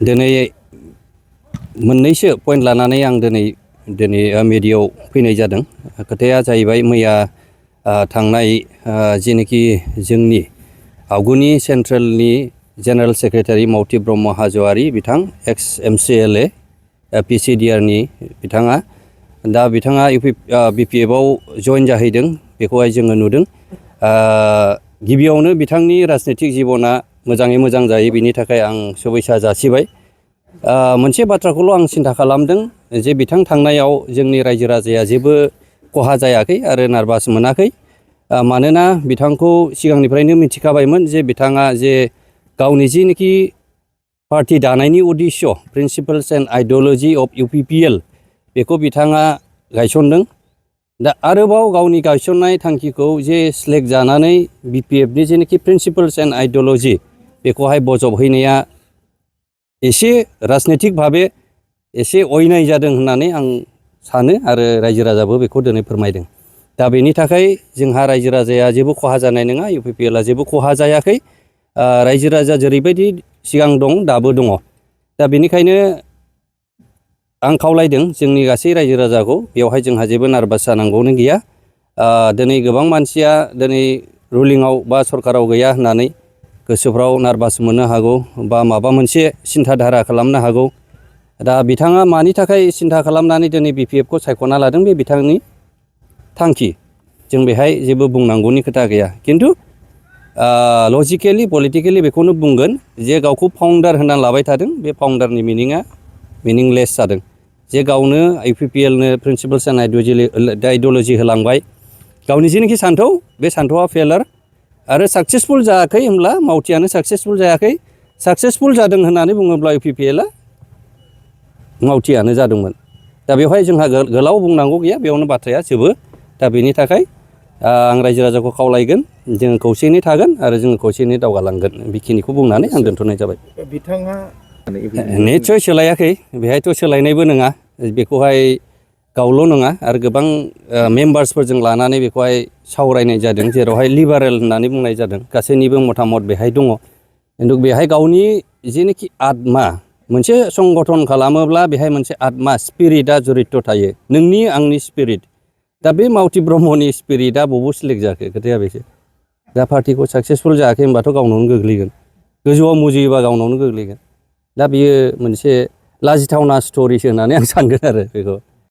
दिनै मोननैसो पइन्ट लानानै आं दिनै मिडियायाव फैनाय जादों। खोथाया जाहैबाय मैया थांनाय जेनोखि जोंनि आवगुनि सेन्ट्रेलनि जेनेरेल सेक्रेटारि मावथि ब्रह्म हाज'वारि बिथां एक्स MCLA PCDR-नि बिथाङा दा बिथाङा BPF-आव जइन जाहैदों बेखौहाय जोङो नुदों। गिबियावनो बिथांनि राजनितिक जिबना मोजाङै मोजां जायो बिनि थाखाय आं शुभेच्छा जासिबाय। मोनसे बाथ्राखौल' आं सिन्था खालामदों जे बिथां थांनायाव जोंनि रायजो राजाया जेबो खहा जायाखै आरो नार्भास मोनाखै। मानोना बिथांखौ सिगांनिफ्रायनो मिथिखाबायमोन जे बिथाङा जे गावनि जिनोखि पार्टि दानायनि उद्देश्य प्रिन्सिपल्स एन्ड आइडिय'लजि अफ UPPL बेखौ बिथाङा गायसनदों। दा आरोबाव गावनि गायसननाय थांखिखौ जे सिलेक्ट जानानै BPF-नि जेनोखि प्रिन्सिपल्स एन्ड आइडिय'लजि बेखौहाय बजबहैनाया एसे राजनितिक भाबे एसे अयनाय जादों होननानै आं सानो आरो रायजो राजाबो बेखौ दिनै फोरमायदों। दा बेनि थाखाय जोंहा रायजो राजाया जेबो खहा जानाय नङा, UPPL-आ जेबो खहा जायाखै। रायजो राजा जेरैबायदि सिगां दं दाबो दङ। दा बेनिखायनो आं खावलायदों जोंनि गासै रायजो राजाखौ बेवहाय जोंहा जेबो नार्भास जानांगौनि गैया। दिनै गोबां मानसिया दिनै रुलिंआव बा सरकाराव गैया होननानै गोसोफ्राव नार्भास मोननो हागौ बा माबा मोनसे सिन्था धारा खालामनो हागौ। दा बिथाङा मानि थाखाय सिन्था खालामनानै दिनै BPF-खौ सायख'ना लादों बे बिथांनि थांखि। जों बेहाय जेबो बुंनांगौनि खोथा गैया। खिन्थु लजिकेलि पलिटिकेलि बेखौनो बुंगोन जे गावखौ फाउन्डार होनना लाबाय थादों बे फाउन्डारनि मिनिङा मिनिंलेस जादों। जे गावनो UPPL-नो प्रिन्सिपल्स एन्ड आइडिय'लजि होलांबाय। गावनि जेनोखि सान्थौ बे सान्थौआ फेलार आरो साक्सेसफुल जायाखै होनब्ला मावथियानो साक्सेसफुल जायाखै। साक्सेसफुल जादों होननानै बुङोब्ला UPPL-आ मावथियानो जादोंमोन। दा बेवहाय जोंहा गोलाव बुंनांगौ गैया, बेयावनो बाथ्राया जोबो। दा बेनि थाखाय आं रायजो राजाखौ खावलायगोन जोङो खौसेयै थागोन आरो जोङो खौसेयै दावगालांगोन। बेखिनिखौ बुंनानै आं दोनथ'नाय जाबाय। बिथाङा निस्सय सोलायाखै, बेहायथ' सोलायनायबो नङा। बेखौहाय गावल' नङा आरो गोबां मेम्बार्सफोरजों लानानै बेखौहाय सावरायनाय जादों, जेरावहाय लिबारेल होननानै बुंनाय जादों। गासैनिबो मतामत बेहाय दङ। खिन्थु बेहाय गावनि जेनोखि आत्मा मोनसे संगठन खालामोब्ला बेहाय मोनसे आत्मा स्पिरिटआ जरित थायो, नोंनि आंनि स्पिरिट। दा बे मावथि ब्रह्मनि स्पिरिटआ बबाव सिलेक्ट जाखो खोथाया बेसो। दा पार्टिखौ साक्सेसफुल जायाखै होनबाथ' गावनावनो गोग्लैगोन, गोजौआव मुजुयोबा गावनावनो गोग्लैगोन। दा बियो मोनसे लाजिथावना स्ट'रिसो होननानै आं सानगोन आरो बेखौ।